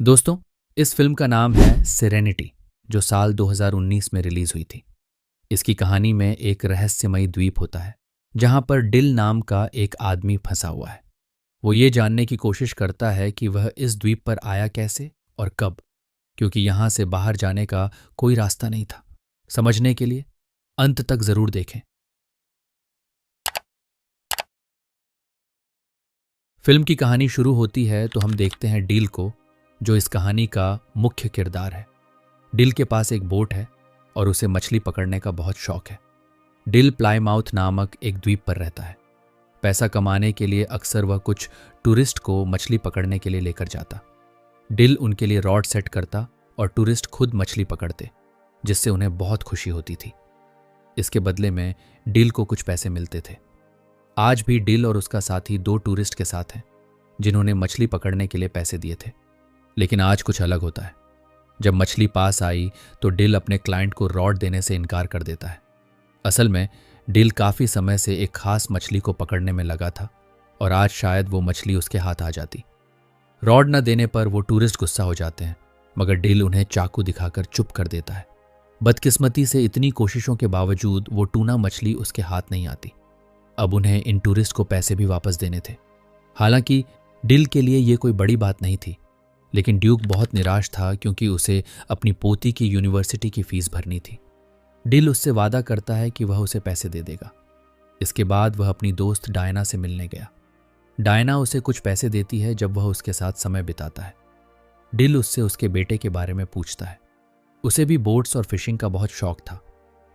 दोस्तों, इस फिल्म का नाम है सेरेनिटी, जो साल 2019 में रिलीज हुई थी। इसकी कहानी में एक रहस्यमयी द्वीप होता है जहां पर डिल नाम का एक आदमी फंसा हुआ है। वो ये जानने की कोशिश करता है कि वह इस द्वीप पर आया कैसे और कब, क्योंकि यहां से बाहर जाने का कोई रास्ता नहीं था। समझने के लिए अंत तक जरूर देखें। फिल्म की कहानी शुरू होती है तो हम देखते हैं डील को, जो इस कहानी का मुख्य किरदार है। डिल के पास एक बोट है और उसे मछली पकड़ने का बहुत शौक है। डिल प्लाईमाउथ नामक एक द्वीप पर रहता है। पैसा कमाने के लिए अक्सर वह कुछ टूरिस्ट को मछली पकड़ने के लिए लेकर जाता। डिल उनके लिए रॉड सेट करता और टूरिस्ट खुद मछली पकड़ते, जिससे उन्हें बहुत खुशी होती थी। इसके बदले में डिल को कुछ पैसे मिलते थे। आज भी डिल और उसका साथी दो टूरिस्ट के साथ हैं जिन्होंने मछली पकड़ने के लिए पैसे दिए थे। लेकिन आज कुछ अलग होता है। जब मछली पास आई तो डिल अपने क्लाइंट को रॉड देने से इनकार कर देता है। असल में डिल काफी समय से एक खास मछली को पकड़ने में लगा था और आज शायद वो मछली उसके हाथ आ जाती। रॉड न देने पर वो टूरिस्ट गुस्सा हो जाते हैं, मगर डिल उन्हें चाकू दिखाकर चुप कर देता है। बदकिस्मती से इतनी कोशिशों के बावजूद वो टूना मछली उसके हाथ नहीं आती। अब उन्हें इन टूरिस्ट को पैसे भी वापस देने थे। हालांकि डिल के लिए ये कोई बड़ी बात नहीं थी, लेकिन ड्यूक बहुत निराश था क्योंकि उसे अपनी पोती की यूनिवर्सिटी की फीस भरनी थी। डिल उससे वादा करता है कि वह उसे पैसे दे देगा। इसके बाद वह अपनी दोस्त डायना से मिलने गया। डायना उसे कुछ पैसे देती है जब वह उसके साथ समय बिताता है। डिल उससे उसके बेटे के बारे में पूछता है। उसे भी बोट्स और फिशिंग का बहुत शौक था।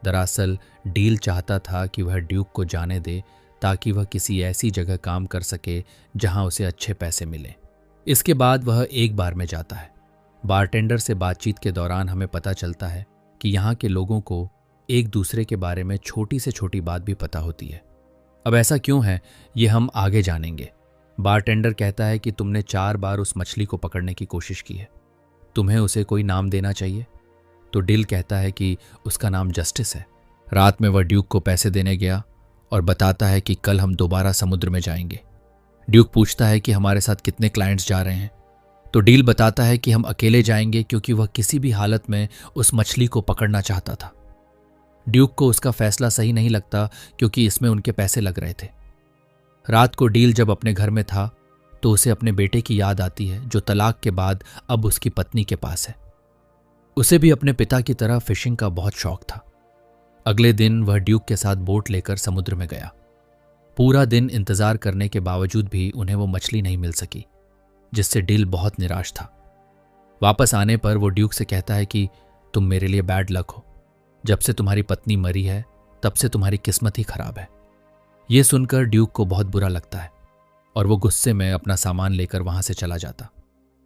दरअसल डील चाहता था कि वह ड्यूक को जाने दे ताकि वह किसी ऐसी जगह काम कर सके जहां उसे अच्छे पैसे मिले। इसके बाद वह एक बार में जाता है। बारटेंडर से बातचीत के दौरान हमें पता चलता है कि यहाँ के लोगों को एक दूसरे के बारे में छोटी से छोटी बात भी पता होती है। अब ऐसा क्यों है, ये हम आगे जानेंगे। बारटेंडर कहता है कि तुमने 4 बार उस मछली को पकड़ने की कोशिश की है, तुम्हें उसे कोई नाम देना चाहिए। तो डिल कहता है कि उसका नाम जस्टिस है। रात में वह ड्यूक को पैसे देने गया और बताता है कि कल हम दोबारा समुद्र में जाएंगे। ड्यूक पूछता है कि हमारे साथ कितने क्लाइंट्स जा रहे हैं, तो डील बताता है कि हम अकेले जाएंगे क्योंकि वह किसी भी हालत में उस मछली को पकड़ना चाहता था। ड्यूक को उसका फैसला सही नहीं लगता क्योंकि इसमें उनके पैसे लग रहे थे। रात को डील जब अपने घर में था तो उसे अपने बेटे की याद आती है, जो तलाक के बाद अब उसकी पत्नी के पास है। उसे भी अपने पिता की तरह फिशिंग का बहुत शौक था। अगले दिन वह ड्यूक के साथ बोट लेकर समुद्र में गया। पूरा दिन इंतजार करने के बावजूद भी उन्हें वो मछली नहीं मिल सकी, जिससे डिल बहुत निराश था। वापस आने पर वो ड्यूक से कहता है कि तुम मेरे लिए बैड लक हो। जब से तुम्हारी पत्नी मरी है तब से तुम्हारी किस्मत ही खराब है। ये सुनकर ड्यूक को बहुत बुरा लगता है और वो गुस्से में अपना सामान लेकर वहां से चला जाता।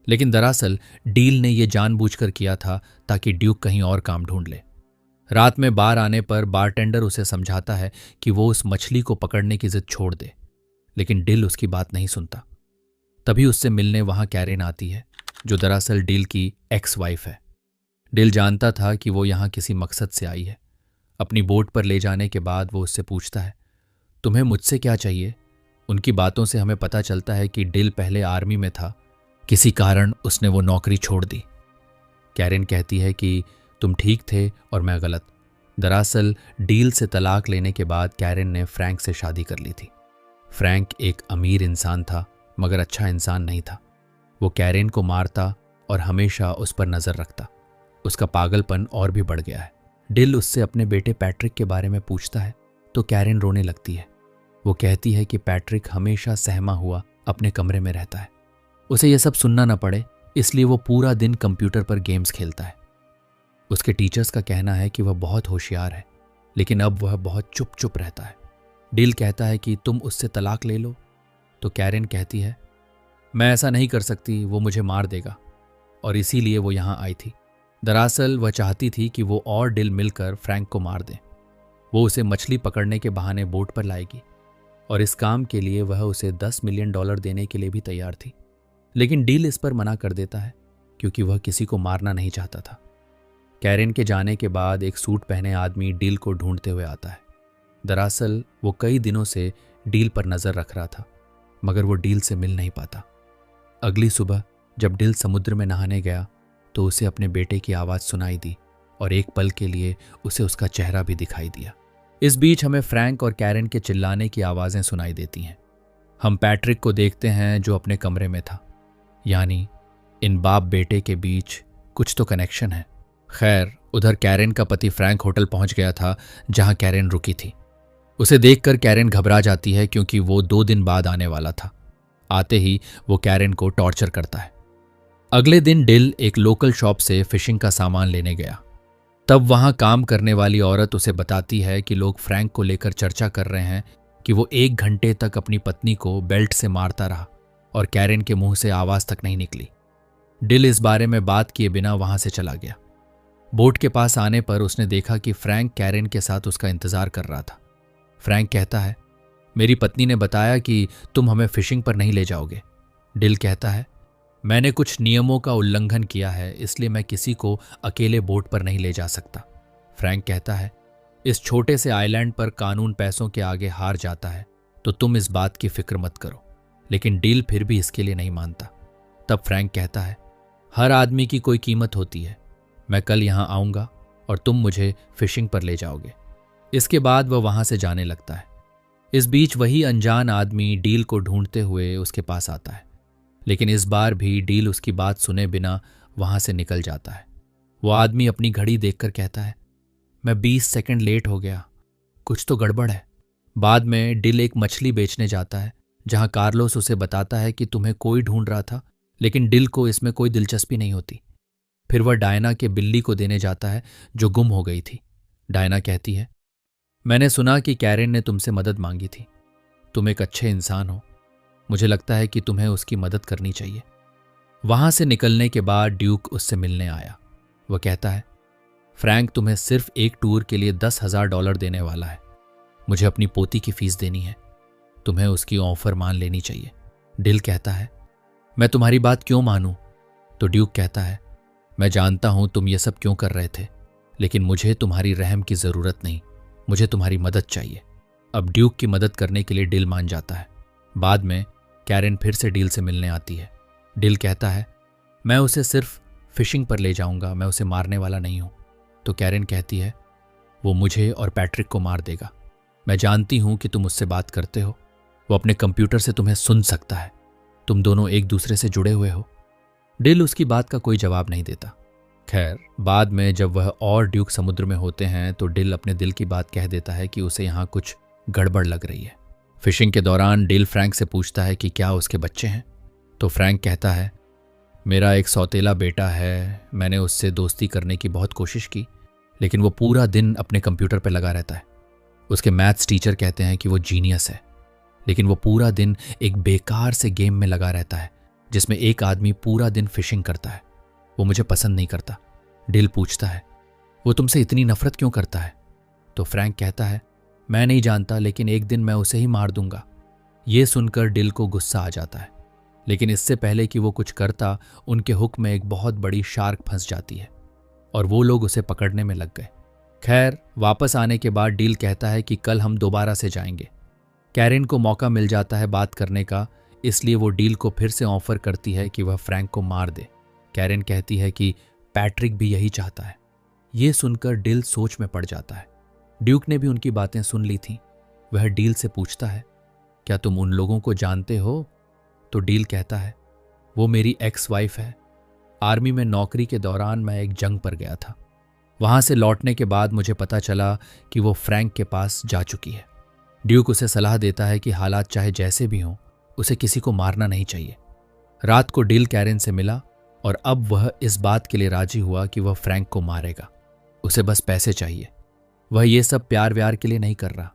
लेकिन दरअसल डील ने यह जानबूझकर किया था ताकि ड्यूक कहीं और काम ढूंढ ले। रात में बार आने पर बारटेंडर उसे समझाता है कि वो उस मछली को पकड़ने की जिद छोड़ दे, लेकिन डिल उसकी बात नहीं सुनता। तभी उससे मिलने वहां कैरेन आती है, जो दरअसल डिल की एक्स वाइफ है। डिल जानता था कि वो यहाँ किसी मकसद से आई है। अपनी बोट पर ले जाने के बाद वो उससे पूछता है, तुम्हें मुझसे क्या चाहिए। उनकी बातों से हमें पता चलता है कि डिल पहले आर्मी में था, किसी कारण उसने वो नौकरी छोड़ दी। कैरेन कहती है कि तुम ठीक थे और मैं गलत। दरअसल डील से तलाक लेने के बाद कैरेन ने फ्रैंक से शादी कर ली थी। फ्रैंक एक अमीर इंसान था, मगर अच्छा इंसान नहीं था। वो कैरेन को मारता और हमेशा उस पर नजर रखता। उसका पागलपन और भी बढ़ गया है। डिल उससे अपने बेटे पैट्रिक के बारे में पूछता है तो कैरेन रोने लगती है। वो कहती है कि पैट्रिक हमेशा सहमा हुआ अपने कमरे में रहता है। उसे यह सब सुनना न पड़े इसलिए वो पूरा दिन कंप्यूटर पर गेम्स खेलता है। उसके टीचर्स का कहना है कि वह बहुत होशियार है, लेकिन अब वह बहुत चुप चुप रहता है। डिल कहता है कि तुम उससे तलाक ले लो, तो कैरेन कहती है मैं ऐसा नहीं कर सकती, वो मुझे मार देगा, और इसीलिए वो यहाँ आई थी। दरअसल वह चाहती थी कि वो और डिल मिलकर फ्रैंक को मार दें। वो उसे मछली पकड़ने के बहाने बोट पर लाएगी और इस काम के लिए वह उसे $10 मिलियन देने के लिए भी तैयार थी। लेकिन डील इस पर मना कर देता है क्योंकि वह किसी को मारना नहीं चाहता था। कैरेन के जाने के बाद एक सूट पहने आदमी डील को ढूंढते हुए आता है। दरअसल वो कई दिनों से डील पर नजर रख रहा था, मगर वो डील से मिल नहीं पाता। अगली सुबह जब डिल समुद्र में नहाने गया तो उसे अपने बेटे की आवाज़ सुनाई दी और एक पल के लिए उसे उसका चेहरा भी दिखाई दिया। इस बीच हमें फ्रैंक और कैरेन के चिल्लाने की आवाज़ें सुनाई देती हैं। हम पैट्रिक को देखते हैं जो अपने कमरे में था। यानी इन बाप बेटे के बीच कुछ तो कनेक्शन है। खैर, उधर कैरेन का पति फ्रैंक होटल पहुंच गया था जहां कैरेन रुकी थी। उसे देखकर कैरेन घबरा जाती है क्योंकि वो 2 दिन बाद आने वाला था। आते ही वो कैरेन को टॉर्चर करता है। अगले दिन डिल एक लोकल शॉप से फिशिंग का सामान लेने गया। तब वहां काम करने वाली औरत उसे बताती है कि लोग फ्रैंक को लेकर चर्चा कर रहे हैं कि वो 1 घंटे तक अपनी पत्नी को बेल्ट से मारता रहा और कैरेन के मुंह से आवाज तक नहीं निकली। डिल इस बारे में बात किए बिना वहां से चला गया। बोट के पास आने पर उसने देखा कि फ्रैंक कैरेन के साथ उसका इंतजार कर रहा था। फ्रैंक कहता है, मेरी पत्नी ने बताया कि तुम हमें फिशिंग पर नहीं ले जाओगे। डिल कहता है, मैंने कुछ नियमों का उल्लंघन किया है, इसलिए मैं किसी को अकेले बोट पर नहीं ले जा सकता। फ्रैंक कहता है, इस छोटे से आइलैंड पर कानून पैसों के आगे हार जाता है, तो तुम इस बात की फिक्र मत करो। लेकिन डिल फिर भी इसके लिए नहीं मानता। तब फ्रैंक कहता है, हर आदमी की कोई कीमत होती है। मैं कल यहां आऊंगा और तुम मुझे फिशिंग पर ले जाओगे। इसके बाद वह वहां से जाने लगता है। इस बीच वही अनजान आदमी डील को ढूंढते हुए उसके पास आता है, लेकिन इस बार भी डील उसकी बात सुने बिना वहां से निकल जाता है। वो आदमी अपनी घड़ी देखकर कहता है, मैं 20 सेकंड लेट हो गया, कुछ तो गड़बड़ है। बाद में डिल एक मछली बेचने जाता है जहां कार्लोस उसे बताता है कि तुम्हें कोई ढूंढ रहा था, लेकिन डिल को इसमें कोई दिलचस्पी नहीं होती। फिर वह डायना के बिल्ली को देने जाता है जो गुम हो गई थी। डायना कहती है, मैंने सुना कि कैरेन ने तुमसे मदद मांगी थी। तुम एक अच्छे इंसान हो, मुझे लगता है कि तुम्हें उसकी मदद करनी चाहिए। वहां से निकलने के बाद ड्यूक उससे मिलने आया। वह कहता है, फ्रैंक तुम्हें सिर्फ एक टूर के लिए $10,000 देने वाला है। मुझे अपनी पोती की फीस देनी है, तुम्हें उसकी ऑफर मान लेनी चाहिए। डिल कहता है, मैं तुम्हारी बात क्यों मानूं? तो ड्यूक कहता है, मैं जानता हूं तुम ये सब क्यों कर रहे थे, लेकिन मुझे तुम्हारी रहम की जरूरत नहीं, मुझे तुम्हारी मदद चाहिए। अब ड्यूक की मदद करने के लिए डिल मान जाता है। बाद में कैरेन फिर से डिल से मिलने आती है। डिल कहता है, मैं उसे सिर्फ फिशिंग पर ले जाऊंगा, मैं उसे मारने वाला नहीं हूं। तो कैरेन कहती है, वो मुझे और पैट्रिक को मार देगा। मैं जानती हूं कि तुम उससे बात करते हो, वो अपने कंप्यूटर से तुम्हें सुन सकता है, तुम दोनों एक दूसरे से जुड़े हुए हो। डिल उसकी बात का कोई जवाब नहीं देता। खैर, बाद में जब वह और ड्यूक समुद्र में होते हैं तो डिल अपने दिल की बात कह देता है कि उसे यहाँ कुछ गड़बड़ लग रही है। फिशिंग के दौरान डिल फ्रैंक से पूछता है कि क्या उसके बच्चे हैं। तो फ्रैंक कहता है, मेरा एक सौतेला बेटा है, मैंने उससे दोस्ती करने की बहुत कोशिश की, लेकिन वो पूरा दिन अपने कंप्यूटर पर लगा रहता है। उसके मैथ्स टीचर कहते हैं कि वो जीनियस है, लेकिन वो पूरा दिन एक बेकार से गेम में लगा रहता है जिसमें एक आदमी पूरा दिन फिशिंग करता है। वो मुझे पसंद नहीं करता। डिल पूछता है, वो तुमसे इतनी नफरत क्यों करता है? तो फ्रैंक कहता है, मैं नहीं जानता, लेकिन एक दिन मैं उसे ही मार दूंगा। ये सुनकर डिल को गुस्सा आ जाता है, लेकिन इससे पहले कि वो कुछ करता, उनके हुक में एक बहुत बड़ी शार्क फंस जाती है और वो लोग उसे पकड़ने में लग गए। खैर, वापस आने के बाद डिल कहता है कि कल हम दोबारा से जाएंगे। कैरेन को मौका मिल जाता है बात करने का, इसलिए वो डील को फिर से ऑफर करती है कि वह फ्रैंक को मार दे। कैरेन कहती है कि पैट्रिक भी यही चाहता है। ये सुनकर डिल सोच में पड़ जाता है। ड्यूक ने भी उनकी बातें सुन ली थीं। वह डील से पूछता है, क्या तुम उन लोगों को जानते हो? तो डील कहता है, वो मेरी एक्स वाइफ है। आर्मी में नौकरी के दौरान मैं एक जंग पर गया था। वहां से लौटने के बाद मुझे पता चला कि वो फ्रैंक के पास जा चुकी है। ड्यूक उसे सलाह देता है कि हालात चाहे जैसे भी हों, उसे किसी को मारना नहीं चाहिए। रात को डिल कैरेन से मिला और अब वह इस बात के लिए राजी हुआ कि वह फ्रैंक को मारेगा। उसे बस पैसे चाहिए। वह ये सब प्यार व्यार के लिए नहीं कर रहा।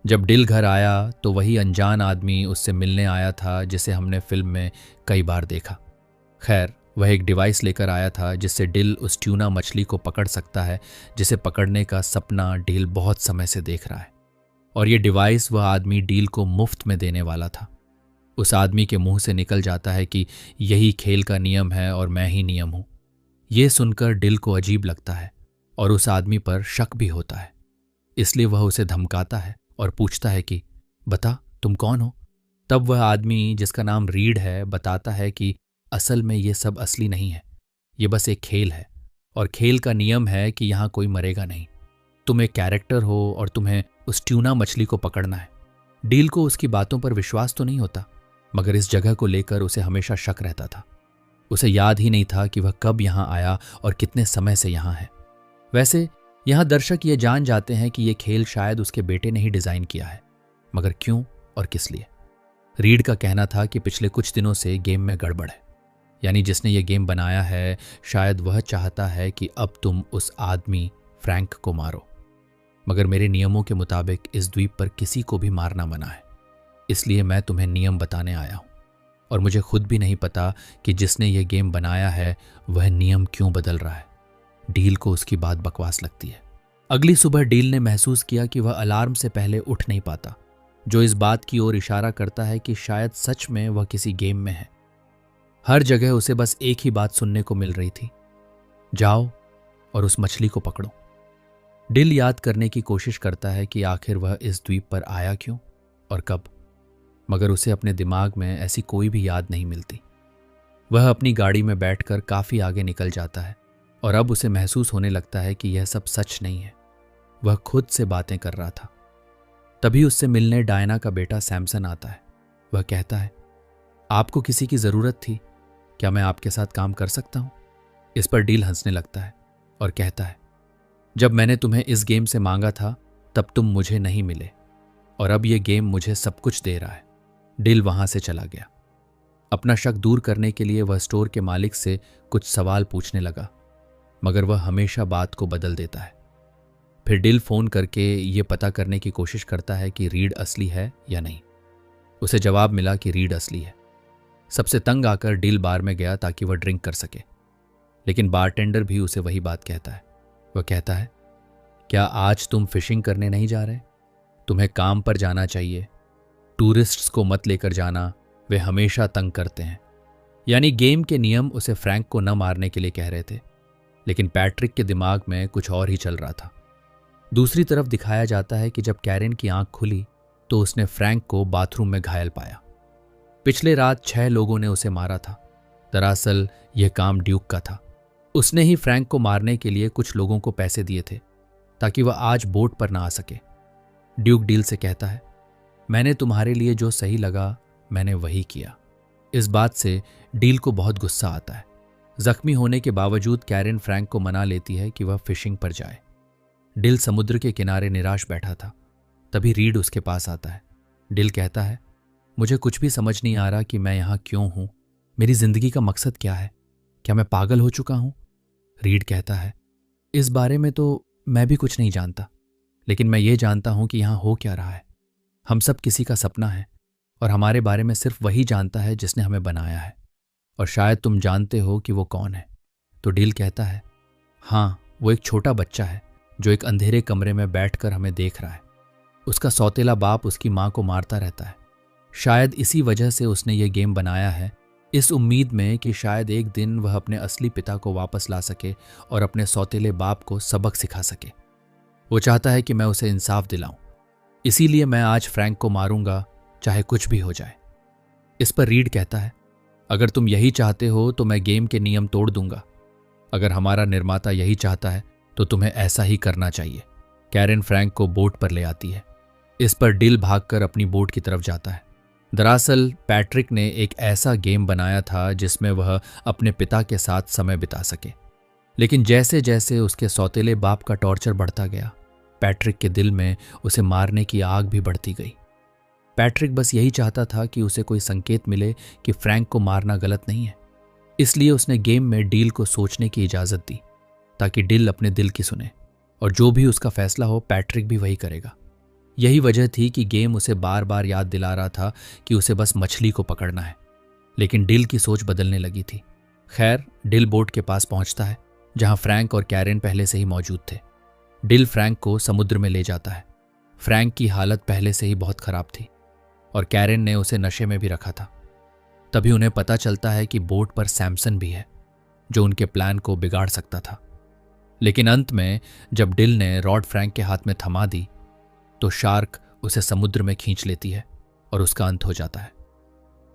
जब डिल घर आया तो वही अनजान आदमी उससे मिलने आया था जिसे हमने फिल्म में कई बार देखा। खैर, वह एक डिवाइस लेकर आया था जिससे डिल उस ट्यूना मछली को पकड़ सकता है जिसे पकड़ने का सपना डिल बहुत समय से देख रहा है। और ये डिवाइस वह आदमी डील को मुफ्त में देने वाला था। उस आदमी के मुंह से निकल जाता है कि यही खेल का नियम है और मैं ही नियम हूं। यह सुनकर डिल को अजीब लगता है और उस आदमी पर शक भी होता है। इसलिए वह उसे धमकाता है और पूछता है कि बता, तुम कौन हो? तब वह आदमी, जिसका नाम रीड है, बताता है कि असल में ये सब असली नहीं है, ये बस एक खेल है, और खेल का नियम है कि यहाँ कोई मरेगा नहीं। तुम एक कैरेक्टर हो और तुम्हें उस ट्यूना मछली को पकड़ना है। डील को उसकी बातों पर विश्वास तो नहीं होता, मगर इस जगह को लेकर उसे हमेशा शक रहता था। उसे याद ही नहीं था कि वह कब यहाँ आया और कितने समय से यहाँ है। वैसे यहाँ दर्शक ये जान जाते हैं कि ये खेल शायद उसके बेटे ने ही डिजाइन किया है, मगर क्यों और किस लिए? रीड का कहना था कि पिछले कुछ दिनों से गेम में गड़बड़ है, यानी जिसने ये गेम बनाया है शायद वह चाहता है कि अब तुम उस आदमी फ्रैंक को मारो। मगर मेरे नियमों के मुताबिक इस द्वीप पर किसी को भी मारना मना है, इसलिए मैं तुम्हें नियम बताने आया हूं। और मुझे खुद भी नहीं पता कि जिसने ये गेम बनाया है वह नियम क्यों बदल रहा है। डील को उसकी बात बकवास लगती है। अगली सुबह डील ने महसूस किया कि वह अलार्म से पहले उठ नहीं पाता, जो इस बात की ओर इशारा करता है कि शायद सच में वह किसी गेम में है। हर जगह उसे बस एक ही बात सुनने को मिल रही थी, जाओ और उस मछली को पकड़ो। डिल याद करने की कोशिश करता है कि आखिर वह इस द्वीप पर आया क्यों और कब, मगर उसे अपने दिमाग में ऐसी कोई भी याद नहीं मिलती। वह अपनी गाड़ी में बैठकर काफी आगे निकल जाता है और अब उसे महसूस होने लगता है कि यह सब सच नहीं है। वह खुद से बातें कर रहा था। तभी उससे मिलने डायना का बेटा सैमसन आता है। वह कहता है, आपको किसी की जरूरत थी, क्या मैं आपके साथ काम कर सकता हूं? इस पर डील हंसने लगता है और कहता है, जब मैंने तुम्हें इस गेम से मांगा था तब तुम मुझे नहीं मिले, और अब यह गेम मुझे सब कुछ दे रहा है। डिल वहां से चला गया। अपना शक दूर करने के लिए वह स्टोर के मालिक से कुछ सवाल पूछने लगा, मगर वह हमेशा बात को बदल देता है। फिर डिल फोन करके ये पता करने की कोशिश करता है कि रीड असली है या नहीं। उसे जवाब मिला कि रीड असली है। सबसे तंग आकर डिल बार में गया ताकि वह ड्रिंक कर सके, लेकिन बारटेंडर भी उसे वही बात कहता है। वह कहता है, क्या आज तुम फिशिंग करने नहीं जा रहे? तुम्हें काम पर जाना चाहिए। टूरिस्ट्स को मत लेकर जाना, वे हमेशा तंग करते हैं। यानी गेम के नियम उसे फ्रैंक को न मारने के लिए कह रहे थे, लेकिन पैट्रिक के दिमाग में कुछ और ही चल रहा था। दूसरी तरफ दिखाया जाता है कि जब कैरेन की आंख खुली तो उसने फ्रैंक को बाथरूम में घायल पाया। पिछले रात 6 लोगों ने उसे मारा था। दरअसल यह काम ड्यूक का था। उसने ही फ्रैंक को मारने के लिए कुछ लोगों को पैसे दिए थे ताकि वह आज बोट पर ना आ सके। ड्यूक डील से कहता है, मैंने तुम्हारे लिए जो सही लगा मैंने वही किया। इस बात से डील को बहुत गुस्सा आता है। जख्मी होने के बावजूद कैरेन फ्रैंक को मना लेती है कि वह फिशिंग पर जाए। डिल समुद्र के किनारे निराश बैठा था। तभी रीड उसके पास आता है। डिल कहता है, मुझे कुछ भी समझ नहीं आ रहा कि मैं यहाँ क्यों हूँ। मेरी जिंदगी का मकसद क्या है? क्या मैं पागल हो चुका हूँ? रीड कहता है, इस बारे में तो मैं भी कुछ नहीं जानता, लेकिन मैं ये जानता हूँ कि यहाँ हो क्या रहा है। हम सब किसी का सपना है और हमारे बारे में सिर्फ वही जानता है जिसने हमें बनाया है, और शायद तुम जानते हो कि वो कौन है। तो डिल कहता है, हाँ, वो एक छोटा बच्चा है जो एक अंधेरे कमरे में बैठकर हमें देख रहा है। उसका सौतेला बाप उसकी माँ को मारता रहता है। शायद इसी वजह से उसने ये गेम बनाया है, इस उम्मीद में कि शायद एक दिन वह अपने असली पिता को वापस ला सके और अपने सौतेले बाप को सबक सिखा सके। वो चाहता है कि मैं उसे इंसाफ दिलाऊं, इसीलिए मैं आज फ्रैंक को मारूंगा, चाहे कुछ भी हो जाए। इस पर रीड कहता है, अगर तुम यही चाहते हो तो मैं गेम के नियम तोड़ दूंगा। अगर हमारा निर्माता यही चाहता है तो तुम्हें ऐसा ही करना चाहिए। कैरेन फ्रैंक को बोट पर ले आती है। इस पर डिल भागकर अपनी बोट की तरफ जाता है। दरअसल पैट्रिक ने एक ऐसा गेम बनाया था जिसमें वह अपने पिता के साथ समय बिता सके, लेकिन जैसे जैसे उसके सौतेले बाप का टॉर्चर बढ़ता गया, पैट्रिक के दिल में उसे मारने की आग भी बढ़ती गई। पैट्रिक बस यही चाहता था कि उसे कोई संकेत मिले कि फ्रैंक को मारना गलत नहीं है। इसलिए उसने गेम में डील को सोचने की इजाजत दी ताकि डिल अपने दिल की सुने, और जो भी उसका फैसला हो पैट्रिक भी वही करेगा। यही वजह थी कि गेम उसे बार बार याद दिला रहा था कि उसे बस मछली को पकड़ना है, लेकिन डिल की सोच बदलने लगी थी। खैर, डिल बोट के पास पहुंचता है जहां फ्रैंक और कैरेन पहले से ही मौजूद थे। डिल फ्रैंक को समुद्र में ले जाता है। फ्रैंक की हालत पहले से ही बहुत खराब थी और कैरेन ने उसे नशे में भी रखा था। तभी उन्हें पता चलता है कि बोट पर सैमसन भी है, जो उनके प्लान को बिगाड़ सकता था। लेकिन अंत में जब डिल ने रॉड फ्रैंक के हाथ में थमा दी तो शार्क उसे समुद्र में खींच लेती है और उसका अंत हो जाता है।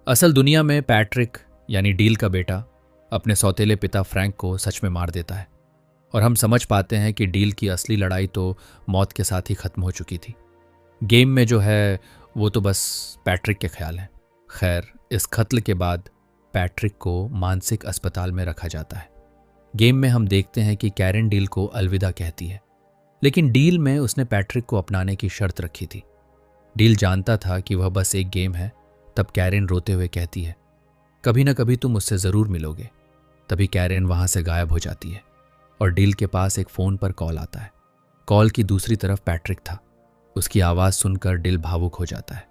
असल दुनिया में पैट्रिक यानी डील का बेटा अपने सौतेले पिता फ्रैंक को सच में मार देता है और हम समझ पाते हैं कि डील की असली लड़ाई तो मौत के साथ ही खत्म हो चुकी थी। गेम में जो है वो तो बस पैट्रिक के ख्याल हैं। खैर, इस कत्ल के बाद पैट्रिक को मानसिक अस्पताल में रखा जाता है। गेम में हम देखते हैं कि कैरन डील को अलविदा कहती है, लेकिन डील में उसने पैट्रिक को अपनाने की शर्त रखी थी। डील जानता था कि वह बस एक गेम है। तब कैरन रोते हुए कहती है, कभी ना कभी तुम मुझसे ज़रूर मिलोगे। तभी कैरन वहाँ से गायब हो जाती है और डील के पास एक फ़ोन पर कॉल आता है। कॉल की दूसरी तरफ पैट्रिक था। उसकी आवाज़ सुनकर डील भावुक हो जाता है।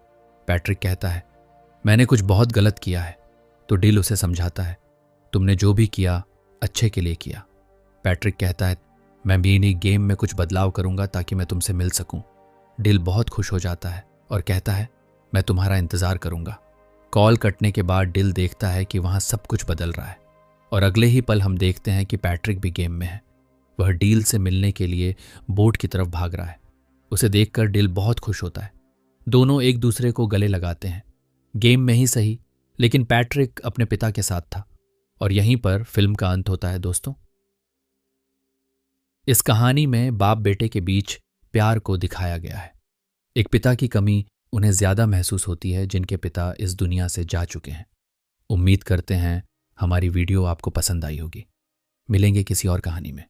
पैट्रिक कहता है, मैंने कुछ बहुत गलत किया है। तो डील उसे समझाता है, तुमने जो भी किया अच्छे के लिए किया। पैट्रिक कहता है, मैं मिनी गेम में कुछ बदलाव करूंगा ताकि मैं तुमसे मिल सकूं। डील बहुत खुश हो जाता है और कहता है, मैं तुम्हारा इंतज़ार करूंगा। कॉल कटने के बाद डील देखता है कि वहाँ सब कुछ बदल रहा है और अगले ही पल हम देखते हैं कि पैट्रिक भी गेम में है। वह डील से मिलने के लिए बोट की तरफ भाग रहा है। उसे देखकर डील बहुत खुश होता है। दोनों एक दूसरे को गले लगाते हैं। गेम में ही सही, लेकिन पैट्रिक अपने पिता के साथ था। और यहीं पर फिल्म का अंत होता है दोस्तों। इस कहानी में बाप बेटे के बीच प्यार को दिखाया गया है। एक पिता की कमी उन्हें ज्यादा महसूस होती है जिनके पिता इस दुनिया से जा चुके हैं। उम्मीद करते हैं हमारी वीडियो आपको पसंद आई होगी। मिलेंगे किसी और कहानी में।